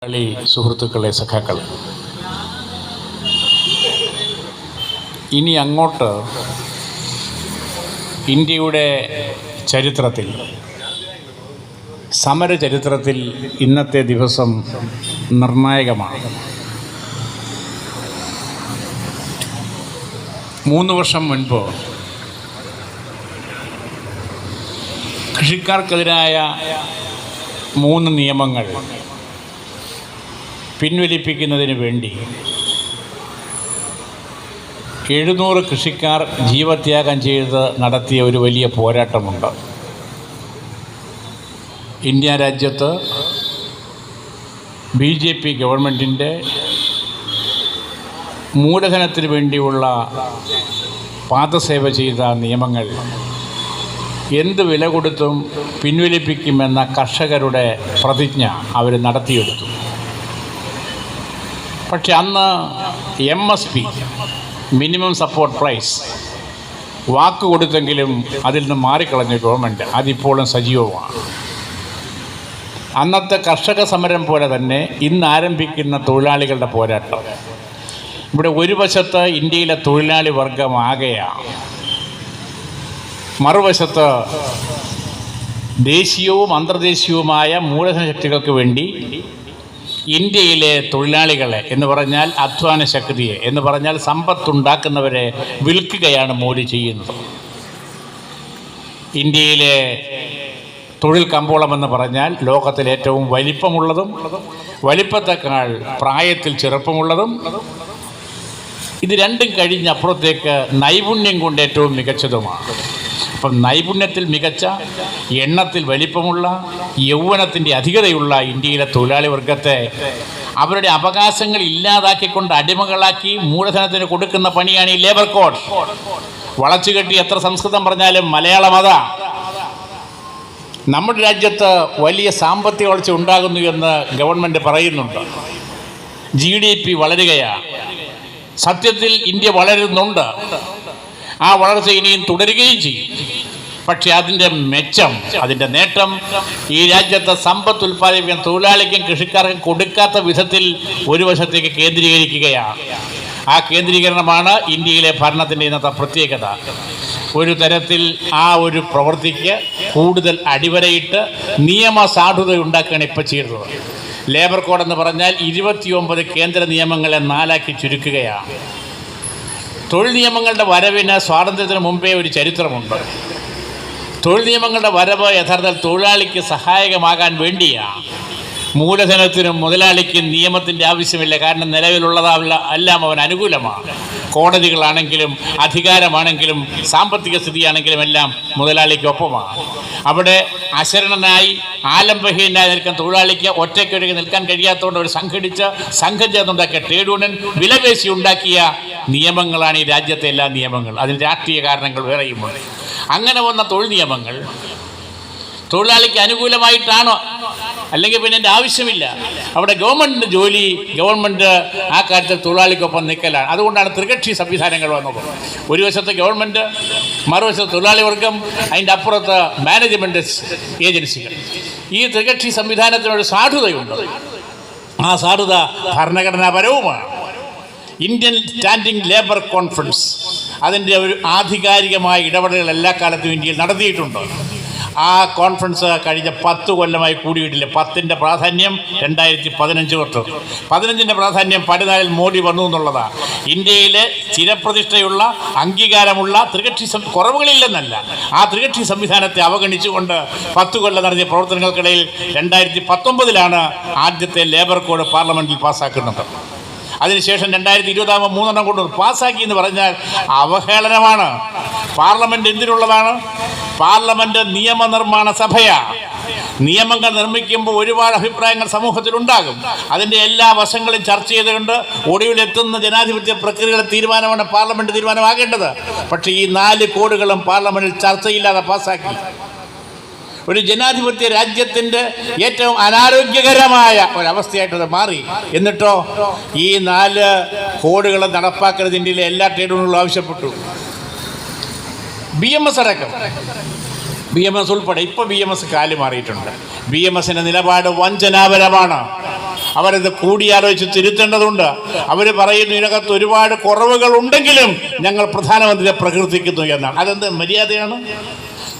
സുഹൃത്തുക്കളെ, സഖാക്കൾ, ഇനി അങ്ങോട്ട് ഇന്ത്യയുടെ ചരിത്രത്തിൽ, സമര ചരിത്രത്തിൽ ഇന്നത്തെ ദിവസം നിർണായകമാണ്. 3 വർഷം മുൻപ് കൃഷിക്കാർക്കെതിരായ 3 നിയമങ്ങൾ പിൻവലിപ്പിക്കുന്നതിന് വേണ്ടി 700 കൃഷിക്കാർ ജീവത്യാഗം ചെയ്ത് നടത്തിയ ഒരു വലിയ പോരാട്ടമുണ്ട്. ഇന്ത്യ രാജ്യത്ത് BJP ഗവൺമെൻറ്റിൻ്റെ മൂലധനത്തിന് വേണ്ടിയുള്ള പാദസേവ ചെയ്ത നിയമങ്ങൾ എന്ത് വില കൊടുത്തും പിൻവലിപ്പിക്കുമെന്ന കർഷകരുടെ പ്രതിജ്ഞ അവർ നടത്തിയെടുത്തു. പക്ഷെ അന്ന് MSP, മിനിമം സപ്പോർട്ട് പ്രൈസ്, വാക്ക് കൊടുത്തെങ്കിലും അതിൽ നിന്ന് മാറിക്കളഞ്ഞ ഗവൺമെൻറ് അതിപ്പോഴും സജീവമാണ്. അന്നത്തെ കർഷക സമരം പോലെ തന്നെ ഇന്ന് ആരംഭിക്കുന്ന തൊഴിലാളികളുടെ പോരാട്ടം. ഇവിടെ ഒരു വശത്ത് ഇന്ത്യയിലെ തൊഴിലാളി വർഗം ആകെയാണ്, മറുവശത്ത് ദേശീയവും അന്തർദേശീയവുമായ മൂലധന ശക്തികൾക്ക് വേണ്ടി ഇന്ത്യയിലെ തൊഴിലാളികളെ എന്ന് പറഞ്ഞാൽ അധ്വാന ശക്തിയെ എന്ന് പറഞ്ഞാൽ സമ്പത്തുണ്ടാക്കുന്നവരെ വിൽക്കുകയാണ് മോഡി ചെയ്യുന്നത്. ഇന്ത്യയിലെ തൊഴിൽ കമ്പോളമെന്ന് പറഞ്ഞാൽ ലോകത്തിൽ ഏറ്റവും വലിപ്പമുള്ളതും വലിപ്പത്തേക്കാൾ പ്രായത്തിൽ ചെറുപ്പമുള്ളതും, ഇത് രണ്ടും കഴിഞ്ഞപ്പുറത്തേക്ക് നൈപുണ്യം കൊണ്ട് ഏറ്റവും മികച്ചതുമാണ്. അപ്പം നൈപുണ്യത്തിൽ മികച്ച, എണ്ണത്തിൽ വലിപ്പമുള്ള, യൗവനത്തിൻ്റെ അധികതയുള്ള ഇന്ത്യയിലെ തൊഴിലാളി വർഗത്തെ അവരുടെ അവകാശങ്ങൾ ഇല്ലാതാക്കിക്കൊണ്ട് അടിമകളാക്കി മൂലധനത്തിന് കൊടുക്കുന്ന പണിയാണ് ഈ ലേബർ കോഡ്. വളച്ചുകെട്ടി എത്ര സംസ്കൃതം പറഞ്ഞാലും മലയാളം അതാ. നമ്മുടെ രാജ്യത്ത് വലിയ സാമ്പത്തിക വളർച്ച ഉണ്ടാകുന്നു എന്ന് ഗവൺമെൻറ് പറയുന്നുണ്ട്. GDP വളരുകയാണ്. സത്യത്തിൽ ഇന്ത്യ വളരുന്നുണ്ട്. ആ വളർച്ച ഇനിയും തുടരുകയും ചെയ്യും. പക്ഷേ അതിൻ്റെ മെച്ചം, അതിൻ്റെ നേട്ടം ഈ രാജ്യത്തെ സമ്പത്ത് ഉൽപ്പാദിപ്പിക്കാൻ തൊഴിലാളിക്കും കൃഷിക്കാർക്കും കൊടുക്കാത്ത വിധത്തിൽ ഒരു വശത്തേക്ക് കേന്ദ്രീകരിക്കുകയാണ്. ആ കേന്ദ്രീകരണമാണ് ഇന്ത്യയിലെ ഭരണത്തിൻ്റെ ഇന്നത്തെ പ്രത്യേകത. ഒരു തരത്തിൽ ആ ഒരു പ്രവൃത്തിക്ക് കൂടുതൽ അടിവരയിട്ട് നിയമസാധുത ഉണ്ടാക്കുകയാണ് ഇപ്പോൾ ചെയ്തത്. ലേബർ കോഡ് എന്ന് പറഞ്ഞാൽ 29 കേന്ദ്ര നിയമങ്ങളെ 4ആക്കി ചുരുക്കുകയാണ്. തൊഴിൽ നിയമങ്ങളുടെ വരവിന് സ്വാതന്ത്ര്യത്തിന് മുമ്പേ ഒരു ചരിത്രമുണ്ട്. തൊഴിൽ നിയമങ്ങളുടെ വരവ് യഥാർത്ഥത്തിൽ തൊഴിലാളിക്ക് സഹായകമാകാൻ വേണ്ടിയാണ്. മൂലധനത്തിനും മുതലാളിക്കും നിയമത്തിൻ്റെ ആവശ്യമില്ല. കാരണം നിലവിലുള്ളതല്ല എല്ലാം അവൻ അനുകൂലമാണ്. കോടതികളാണെങ്കിലും അധികാരമാണെങ്കിലും സാമ്പത്തിക സ്ഥിതിയാണെങ്കിലും എല്ലാം മുതലാളിക്കൊപ്പമാണ്. അവിടെ അശരണനായി ആലംബഹീനായി നിൽക്കാൻ തൊഴിലാളിക്ക് ഒറ്റയ്ക്കൊരുക്കി നിൽക്കാൻ കഴിയാത്തതുകൊണ്ട് ഒരു സംഘം ചേർന്നുണ്ടാക്കിയ ട്രേഡ് യൂണിയൻ വിലപേശി ഉണ്ടാക്കിയ നിയമങ്ങളാണ് ഈ രാജ്യത്തെ എല്ലാ നിയമങ്ങൾ. അതിന് രാഷ്ട്രീയ കാരണങ്ങൾ വേറെയുമുണ്ട്. അങ്ങനെ വന്ന തൊഴിൽ നിയമങ്ങൾ തൊഴിലാളിക്ക് അനുകൂലമായിട്ടാണോ? അല്ലെങ്കിൽ പിന്നെ എൻ്റെ ആവശ്യമില്ല. അവിടെ ഗവൺമെൻറ്റിൻ്റെ ജോലി, ഗവൺമെൻറ് ആ കാര്യത്തിൽ തൊഴിലാളിക്കൊപ്പം നിൽക്കലാണ്. അതുകൊണ്ടാണ് ത്രികക്ഷി സംവിധാനങ്ങൾ വന്നത്. ഒരു വശത്ത് ഗവൺമെൻറ്, മറുവശത്ത് തൊഴിലാളി വർഗം, അതിൻ്റെ അപ്പുറത്ത് മാനേജ്മെൻറ്റ് ഏജൻസികൾ. ഈ ത്രികക്ഷി സംവിധാനത്തിനൊരു സാധുതയുണ്ട്. ആ സാധുത ഭരണഘടനാപരവുമാണ്. ഇന്ത്യൻ സ്റ്റാൻഡിംഗ് ലേബർ കോൺഫറൻസ് അതിൻ്റെ ഒരു ആധികാരികമായ ഇടപെടലുകൾ എല്ലാ കാലത്തും ഇന്ത്യയിൽ നടത്തിയിട്ടുണ്ട്. ആ കോൺഫറൻസ് കഴിഞ്ഞ 10 കൊല്ലമായി കൂടിയിട്ടില്ല. 10ൻ്റെ പ്രാധാന്യം 2015 തൊട്ട്, 15ൻ്റെ പ്രാധാന്യം 14 മോഡി വന്നു എന്നുള്ളതാണ്. ഇന്ത്യയിലെ ചിരപ്രതിഷ്ഠയുള്ള അംഗീകാരമുള്ള ത്രികക്ഷി കുറവുകളില്ലെന്നല്ല, ആ ത്രികക്ഷി സംവിധാനത്തെ അവഗണിച്ചുകൊണ്ട് 10 കൊല്ലം നടത്തിയ പ്രവർത്തനങ്ങൾക്കിടയിൽ 2019 ആദ്യത്തെ ലേബർ കോഡ് പാർലമെൻറ്റിൽ പാസ്സാക്കുന്നത്. അതിനുശേഷം 2020 3 കൊണ്ട് പാസ്സാക്കി എന്ന് പറഞ്ഞാൽ അവഹേളനമാണ്. പാർലമെൻറ്റ് എന്തിനുള്ളതാണ്? പാർലമെൻറ്റ് നിയമനിർമ്മാണ സഭയാണ്. നിയമങ്ങൾ നിർമ്മിക്കുമ്പോൾ ഒരുപാട് അഭിപ്രായങ്ങൾ സമൂഹത്തിലുണ്ടാകും. അതിൻ്റെ എല്ലാ വശങ്ങളും ചർച്ച ചെയ്തുകൊണ്ട് ഒടുവിലെത്തുന്ന ജനാധിപത്യ പ്രക്രിയയുടെ തീരുമാനമാണ് പാർലമെൻറ്റ് തീരുമാനമാകേണ്ടത്. പക്ഷേ ഈ 4 കോഡുകളും പാർലമെൻറ്റിൽ ചർച്ചയില്ലാതെ പാസ്സാക്കി. ഒരു ജനാധിപത്യ രാജ്യത്തിൻ്റെ ഏറ്റവും അനാരോഗ്യകരമായ ഒരവസ്ഥയായിട്ടത് മാറി. എന്നിട്ടോ ഈ 4 കോഡുകൾ നടപ്പാക്കരുത് ഇന്ത്യയിലെ എല്ലാ ട്രേഡ് യൂണിയനുകളും ആവശ്യപ്പെട്ടു. BMS അടക്കം BMS ഉൾപ്പെടെ. ഇപ്പോൾ BMS കാല് മാറിയിട്ടുണ്ട്. BMSൻ്റെ നിലപാട് വഞ്ചനാപരമാണ്. അവരത് കൂടിയാലോചിച്ച് തിരുത്തേണ്ടതുണ്ട്. അവർ പറയുന്നു ഇതിനകത്ത് ഒരുപാട് കുറവുകൾ ഉണ്ടെങ്കിലും ഞങ്ങൾ പ്രധാനമന്ത്രിയെ പ്രകീർത്തിക്കുന്നു എന്നാണ്. അതെന്ത് മര്യാദയാണ്?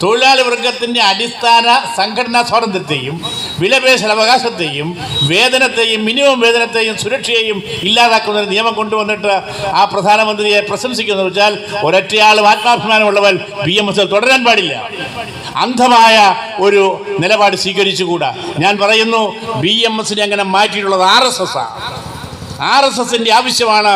തൊഴിലാളി വർഗത്തിൻ്റെ അടിസ്ഥാന സംഘടനാ സ്വാതന്ത്ര്യത്തെയും വിലപേശൽ അവകാശത്തെയും വേതനത്തെയും മിനിമം വേതനത്തെയും സുരക്ഷയെയും ഇല്ലാതാക്കുന്ന ഒരു നിയമം കൊണ്ടുവന്നിട്ട് ആ പ്രധാനമന്ത്രിയെ പ്രശംസിക്കുന്നു വെച്ചാൽ ഒരൊറ്റയാളും ആത്മാഭിമാനമുള്ളവൻ BMS തുടരാൻ പാടില്ല. അന്ധമായ ഒരു നിലപാട് സ്വീകരിച്ചുകൂടാ. ഞാൻ പറയുന്നു BMSനെ അങ്ങനെ മാറ്റിയിട്ടുള്ളത് RSSൻ്റെ ആവശ്യമാണ്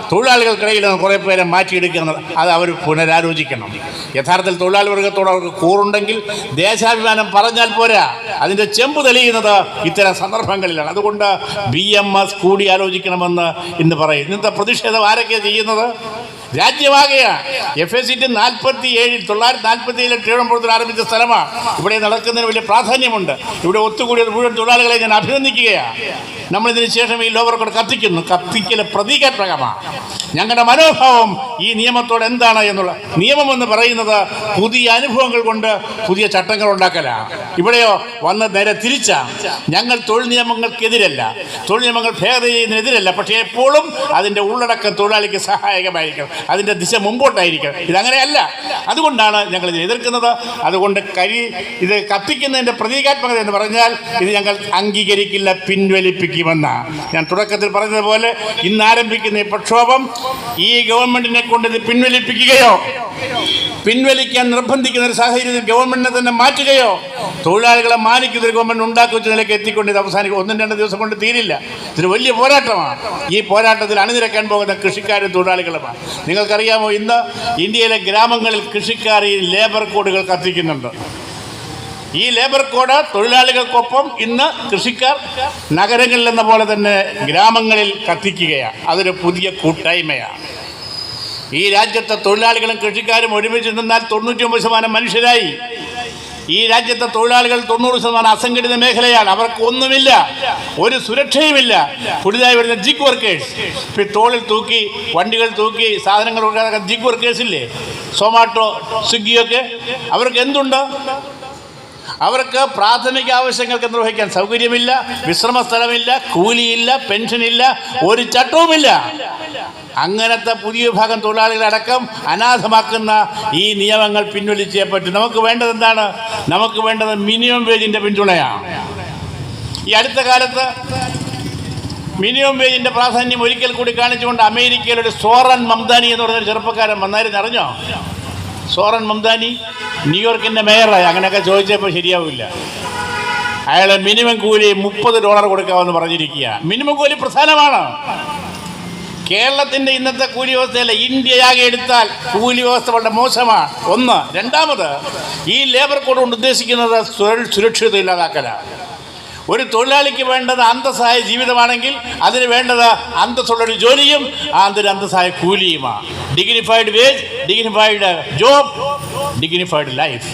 തൊഴിലാളികൾക്കിടയിൽ നിന്ന് കുറേ പേരെ മാറ്റിയെടുക്കുന്നത്. അത് അവർ പുനരാലോചിക്കണം. യഥാർത്ഥത്തിൽ തൊഴിലാളി വർഗത്തോട് അവർക്ക് കൂറുണ്ടെങ്കിൽ ദേശാഭിമാനം പറഞ്ഞാൽ പോരാ, അതിൻ്റെ ചെമ്പ് തെളിയുന്നത് ഇത്തരം സന്ദർഭങ്ങളിലാണ്. അതുകൊണ്ട് BMS കൂടിയാലോചിക്കണമെന്ന് ഇന്ന് പറയും. ഇന്നത്തെ പ്രതിഷേധം ആരൊക്കെയാണ് ചെയ്യുന്നത്? രാജ്യമാകെയാണ്. FACT 1947 തിരുവനന്തപുരത്തിൽ ആരംഭിച്ച സ്ഥലമാണ്. ഇവിടെ നടക്കുന്നതിന് വലിയ പ്രാധാന്യമുണ്ട്. ഇവിടെ ഒത്തുകൂടിയത് മുഴുവൻ തൊഴിലാളികളെ ഞാൻ അഭിനന്ദിക്കുകയാണ്. നമ്മളിതിന് ശേഷം ഈ ലോവർ കോഡ് കത്തിക്കൽ പ്രതീകാത്മകമാണ്. ഞങ്ങളുടെ മനോഭാവം ഈ നിയമത്തോട് എന്താണ് എന്നുള്ള നിയമമെന്ന് പറയുന്നത് പുതിയ അനുഭവങ്ങൾ കൊണ്ട് പുതിയ ചട്ടങ്ങൾ ഉണ്ടാക്കലാണ്. ഇവിടെയോ വന്ന് നേരെ തിരിച്ചാണ്. ഞങ്ങൾ തൊഴിൽ നിയമങ്ങൾക്കെതിരല്ല, തൊഴിൽ നിയമങ്ങൾ ഭേദഗതി ചെയ്യുന്നതിനെതിരല്ല. പക്ഷേ എപ്പോഴും അതിൻ്റെ ഉള്ളടക്കം തൊഴിലാളിക്ക് സഹായകമായിരിക്കണം, അതിൻ്റെ ദിശ മുമ്പോട്ടായിരിക്കണം. ഇതങ്ങനെയല്ല. അതുകൊണ്ടാണ് ഞങ്ങൾ ഇതിനെ എതിർക്കുന്നത്. അതുകൊണ്ട് ഇത് കത്തിക്കുന്നതിൻ്റെ പ്രതീകാത്മകത എന്ന് പറഞ്ഞാൽ ഇത് ഞങ്ങൾ അംഗീകരിക്കില്ല, പിൻവലിപ്പിക്കുമെന്നാണ്. ഞാൻ തുടക്കത്തിൽ പറഞ്ഞതുപോലെ ഇന്ന് ആരംഭിക്കുന്ന ഈ പ്രക്ഷോഭം ഈ ഗവൺമെൻറ്റിനെ കൊണ്ട് ഇത് പിൻവലിക്കാൻ നിർബന്ധിക്കുന്ന ഒരു സാഹചര്യത്തിൽ ഗവൺമെൻറ്റിനെ തന്നെ മാറ്റുകയോ തൊഴിലാളികളെ മാനിക്കുന്ന ഒരു ഗവൺമെൻറ് ഉണ്ടാക്കി വെച്ച നിലയ്ക്ക് എത്തിക്കൊണ്ട് ഇത് അവസാനിക്കും. 1-2 ദിവസം കൊണ്ട് തീരില്ല. ഇതൊരു വലിയ പോരാട്ടമാണ്. ഈ പോരാട്ടത്തിൽ അണിനിരക്കാൻ പോകുന്ന കൃഷിക്കാരും തൊഴിലാളികളുമാണ്. നിങ്ങൾക്കറിയാമോ, ഇന്ന് ഇന്ത്യയിലെ ഗ്രാമങ്ങളിൽ കൃഷിക്കാർ ഈ ലേബർ കോഡുകൾ കത്തിക്കുന്നുണ്ട്. ഈ ലേബർ കോഡ് തൊഴിലാളികൾക്കൊപ്പം ഇന്ന് കൃഷിക്കാർ നഗരങ്ങളിൽ എന്ന പോലെ തന്നെ ഗ്രാമങ്ങളിൽ കത്തിക്കുകയാണ്. അതൊരു പുതിയ കൂട്ടായ്മയാണ്. ഈ രാജ്യത്തെ തൊഴിലാളികളും കൃഷിക്കാരും ഒരുമിച്ച് നിന്നാൽ 99% മനുഷ്യരായി. ഈ രാജ്യത്തെ തൊഴിലാളികൾ 90% അസംഘടിത മേഖലയാണ്. അവർക്ക് ഒന്നുമില്ല, ഒരു സുരക്ഷയുമില്ല. പുതിയതായി വരുന്ന ജിഗ് വർക്കേഴ്സ്, ഇപ്പോൾ തോളിൽ തൂക്കി വണ്ടികൾ തൂക്കി സാധനങ്ങൾ കൊടുക്കാതെ ജിഗ് വർക്കേഴ്സില്ലേ, സൊമാറ്റോ സ്വിഗ്ഗിയൊക്കെ, അവർക്ക് എന്തുണ്ട്? അവർക്ക് പ്രാഥമിക ആവശ്യങ്ങൾക്ക് നിർവഹിക്കാൻ സൗകര്യമില്ല, വിശ്രമ സ്ഥലമില്ല, കൂലിയില്ല, പെൻഷനില്ല, ഒരു ചട്ടവുമില്ല. അങ്ങനത്തെ പുതിയ വിഭാഗം തൊഴിലാളികളടക്കം അനാഥമാക്കുന്ന ഈ നിയമങ്ങൾ പിൻവലിച്ചേ പറ്റും. നമുക്ക് വേണ്ടത് എന്താണ്? നമുക്ക് വേണ്ടത് മിനിമം വേജിൻ്റെ പിന്തുണയാണ്. ഈ അടുത്ത കാലത്ത് മിനിമം വേജിൻ്റെ പ്രാധാന്യം ഒരിക്കൽ കൂടി കാണിച്ചുകൊണ്ട് അമേരിക്കയിലൊരു സോറൻ മംദാനി എന്ന് പറഞ്ഞൊരു ചെറുപ്പക്കാരൻ വന്നായിരുന്നു. അറിഞ്ഞോ? സോറൻ മംദാനി ന്യൂയോർക്കിൻ്റെ മേയറായി. അങ്ങനെയൊക്കെ ചോദിച്ചപ്പോൾ ശരിയാവില്ല. അയാൾ മിനിമം കൂലി $30 കൊടുക്കാമെന്ന് പറഞ്ഞിരിക്കുക. മിനിമം കൂലി പ്രധാനമാണ്. കേരളത്തിൻ്റെ ഇന്നത്തെ കൂലി വ്യവസ്ഥയല്ല, ഇന്ത്യയാകെ എടുത്താൽ കൂലി വ്യവസ്ഥ വളരെ മോശമാണ്. ഒന്ന്. രണ്ടാമത്, ഈ ലേബർ കോഡ് കൊണ്ട് ഉദ്ദേശിക്കുന്നത് സുരക്ഷിതത ഇല്ലാതാക്കലാണ്. ഒരു തൊഴിലാളിക്ക് വേണ്ടത് അന്തസ്സായ ജീവിതമാണെങ്കിൽ അതിന് വേണ്ടത് അന്തസ്സുള്ളൊരു ജോലിയും അന്തസ്സായ കൂലിയുമാണ്. Dignified wage, dignified job, dignified life.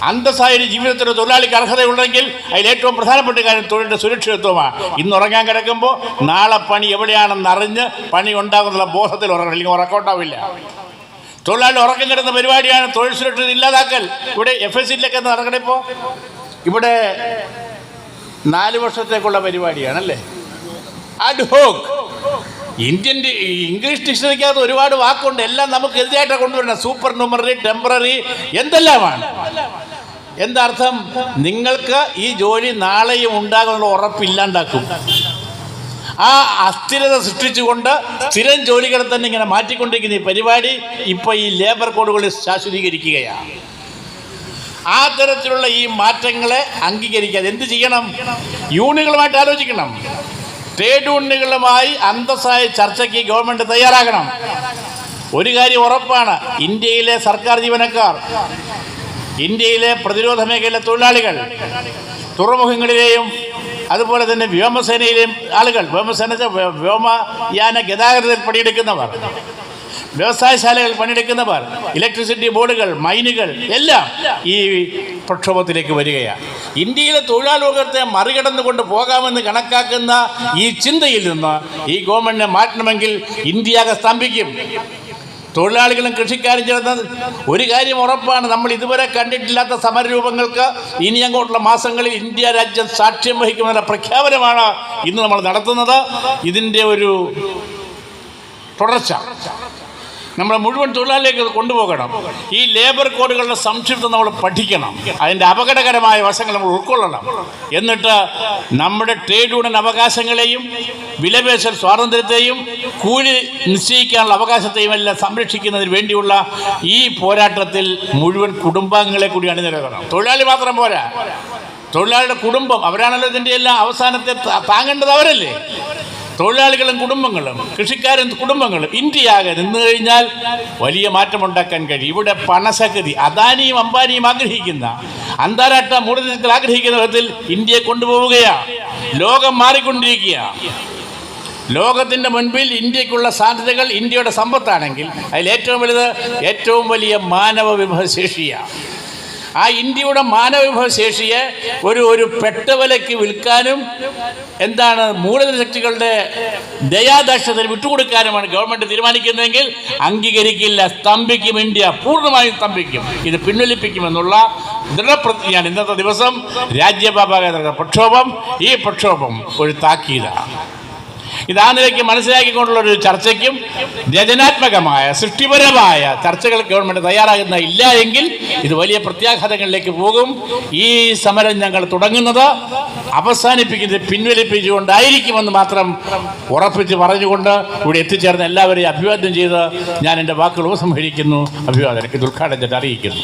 അന്തസ്സായ ഒരു ജീവിതത്തിന് തൊഴിലാളിക്ക് അർഹതയുണ്ടെങ്കിൽ അതിൽ ഏറ്റവും പ്രധാനപ്പെട്ട കാര്യം തൊഴിലിൻ്റെ സുരക്ഷിതത്വമാണ്. ഇന്ന് ഉറങ്ങാൻ കിടക്കുമ്പോൾ നാളെ പണി എവിടെയാണെന്ന് അറിഞ്ഞ് പണി ഉണ്ടാകുന്നുള്ള ബോധത്തിൽ ഉറങ്ങണം, അല്ലെങ്കിൽ ഉറക്കമുണ്ടാവില്ല. തൊഴിലാളി ഉറക്കം കിടന്ന പരിപാടിയാണ് തൊഴിൽ സുരക്ഷിത ഇല്ലാതാക്കൽ. ഇവിടെ FACTയിലൊക്കെ നടക്കണിപ്പോൾ ഇവിടെ 4 വർഷത്തേക്കുള്ള പരിപാടിയാണല്ലേ, അഡ്ഹോക്ക്. ഇംഗ്ലീഷ് ഡിക്ഷണറിക്കകത്ത് ഒരുപാട് വാക്കുണ്ട്. എല്ലാം നമുക്ക് എതിരായിട്ടാണ് കൊണ്ടുവരണം. സൂപ്പർ ന്യൂമറി, ടെമ്പററി, എന്തെല്ലാമാണ്. എന്താർത്ഥം? നിങ്ങൾക്ക് ഈ ജോലി നാളെയും ഉണ്ടാകുമെന്നുള്ള ഉറപ്പില്ലാണ്ടാക്കും. ആ അസ്ഥിരത സൃഷ്ടിച്ചുകൊണ്ട് സ്ഥിരം ജോലികളെ തന്നെ ഇങ്ങനെ മാറ്റിക്കൊണ്ടിരിക്കുന്ന ഈ പരിപാടി ഇപ്പോൾ ഈ ലേബർ കോഡുകളിൽ ശാശ്വതീകരിക്കുകയാണ്. ആ തരത്തിലുള്ള ഈ മാറ്റങ്ങളെ അംഗീകരിക്കാതെ എന്ത് ചെയ്യണം? യൂണിയനുകളുമായിട്ട് ആലോചിക്കണം. ട്രേഡ് യൂണിയനുകളുമായി അന്തസ്സായ ചർച്ചയ്ക്ക് ഗവൺമെൻറ് തയ്യാറാകണം. ഒരു കാര്യം ഉറപ്പാണ്, ഇന്ത്യയിലെ സർക്കാർ ജീവനക്കാർ, ഇന്ത്യയിലെ പ്രതിരോധ മേഖലയിലെ തൊഴിലാളികൾ, തുറമുഖങ്ങളിലെയും അതുപോലെ തന്നെ വ്യോമസേനയിലെയും ആളുകൾ, വ്യോമയാന ഗതാഗതത്തിൽ പണിയെടുക്കുന്നവർ, വ്യവസായശാലകൾ പണിയെടുക്കുന്നവർ, ഇലക്ട്രിസിറ്റി ബോർഡുകൾ, മൈനുകൾ എല്ലാം ഈ പ്രക്ഷോഭത്തിലേക്ക് വരികയാണ്. ഇന്ത്യയിലെ തൊഴിലാളി വർഗത്തെ മറികടന്നുകൊണ്ട് പോകാമെന്ന് കണക്കാക്കുന്ന ഈ ചിന്തയിൽ നിന്ന് ഈ ഗവൺമെൻറ്റിനെ മാറ്റണമെങ്കിൽ ഇന്ത്യയാകെ സ്തംഭിക്കും. തൊഴിലാളികളും കൃഷിക്കാരും ചേർന്ന് ഒരു കാര്യം ഉറപ്പാണ്, നമ്മൾ ഇതുവരെ കണ്ടിട്ടില്ലാത്ത സമരരൂപങ്ങൾക്ക് ഇനി അങ്ങോട്ടുള്ള മാസങ്ങളിൽ ഇന്ത്യ രാജ്യം സാക്ഷ്യം വഹിക്കുമെന്ന പ്രഖ്യാപനമാണ് ഇന്ന് നമ്മൾ നടത്തുന്നത്. ഇതിൻ്റെ ഒരു തുടർച്ച നമ്മളെ മുഴുവൻ തൊഴിലാളിലേക്ക് കൊണ്ടുപോകണം. ഈ ലേബർ കോഡുകളുടെ സംക്ഷിപ്തം നമ്മൾ പഠിക്കണം, അതിൻ്റെ അപകടകരമായ വശങ്ങൾ നമ്മൾ ഉൾക്കൊള്ളണം. എന്നിട്ട് നമ്മുടെ ട്രേഡ് യൂണിയൻ അവകാശങ്ങളെയും വിലപേശൽ സ്വാതന്ത്ര്യത്തെയും കൂലി നിശ്ചയിക്കാനുള്ള അവകാശത്തെയും എല്ലാം സംരക്ഷിക്കുന്നതിന് വേണ്ടിയുള്ള ഈ പോരാട്ടത്തിൽ മുഴുവൻ കുടുംബാംഗങ്ങളെ കൂടി അണിനിരക്കണം. തൊഴിലാളി മാത്രം പോരാ, തൊഴിലാളിയുടെ കുടുംബം, അവരാണല്ലോ ഇതിൻ്റെ എല്ലാം അവസാനത്തെ താങ്ങേണ്ടത് അവരല്ലേ. തൊഴിലാളികളും കുടുംബങ്ങളും കൃഷിക്കാരും കുടുംബങ്ങളും ഇന്ത്യയാകെ നിന്ന് കഴിഞ്ഞാൽ വലിയ മാറ്റമുണ്ടാക്കാൻ കഴിയും. ഇവിടെ പണശക്തി അദാനിയും അംബാനിയും ആഗ്രഹിക്കുന്ന, അന്താരാഷ്ട്ര മൂലധനത്തിൽ ആഗ്രഹിക്കുന്ന വിധത്തിൽ ഇന്ത്യയെ കൊണ്ടുപോവുകയാണ്. ലോകം മാറിക്കൊണ്ടിരിക്കുക. ലോകത്തിൻ്റെ മുൻപിൽ ഇന്ത്യക്കുള്ള സാധ്യതകൾ ഇന്ത്യയുടെ സമ്പത്താണെങ്കിൽ അതിൽ ഏറ്റവും വലുത് ഏറ്റവും വലിയ മാനവ വിഭവശേഷിയാണ്. ആ ഇന്ത്യയുടെ മാനവവിഭവശേഷിയെ ഒരു പെട്ടവലയ്ക്ക് വിൽക്കാനും മൂലധന ശക്തികളുടെ ദയാദാക്ഷ്യത്തിന് വിട്ടുകൊടുക്കാനുമാണ് ഗവൺമെൻറ് തീരുമാനിക്കുന്നതെങ്കിൽ അംഗീകരിക്കില്ല. സ്തംഭിക്കും, ഇന്ത്യ പൂർണ്ണമായും സ്തംഭിക്കും. ഇത് പിൻവലിപ്പിക്കുമെന്നുള്ള ദൃഢപ്രതിജ്ഞയാണ് ഇന്നത്തെ ദിവസം രാജ്യവ്യാപക പ്രക്ഷോഭം. ഈ പ്രക്ഷോഭം ഒരു താക്കീതാണ്. ഇത് ആ നിലയ്ക്ക് മനസ്സിലാക്കിക്കൊണ്ടുള്ളൊരു ചർച്ചയ്ക്കും രചനാത്മകമായ സൃഷ്ടിപരമായ ചർച്ചകൾ ഗവൺമെൻറ് തയ്യാറാകുന്ന ഇല്ല എങ്കിൽ ഇത് വലിയ പ്രത്യാഘാതങ്ങളിലേക്ക് പോകും. ഈ സമരം ഞങ്ങൾ തുടങ്ങുന്നത് അവസാനിപ്പിക്കുന്നത് പിൻവലിപ്പിച്ചുകൊണ്ടായിരിക്കുമെന്ന് മാത്രം ഉറപ്പിച്ച് പറഞ്ഞുകൊണ്ട് ഇവിടെ എത്തിച്ചേർന്ന എല്ലാവരെയും അഭിവാദ്യം ചെയ്ത് ഞാൻ എൻ്റെ വാക്കുകൾ ഉപസംഹരിക്കുന്നു. അഭിവാദനം ഇത് ഉദ്ഘാടനം ചെയ്ത് അറിയിക്കുന്നു.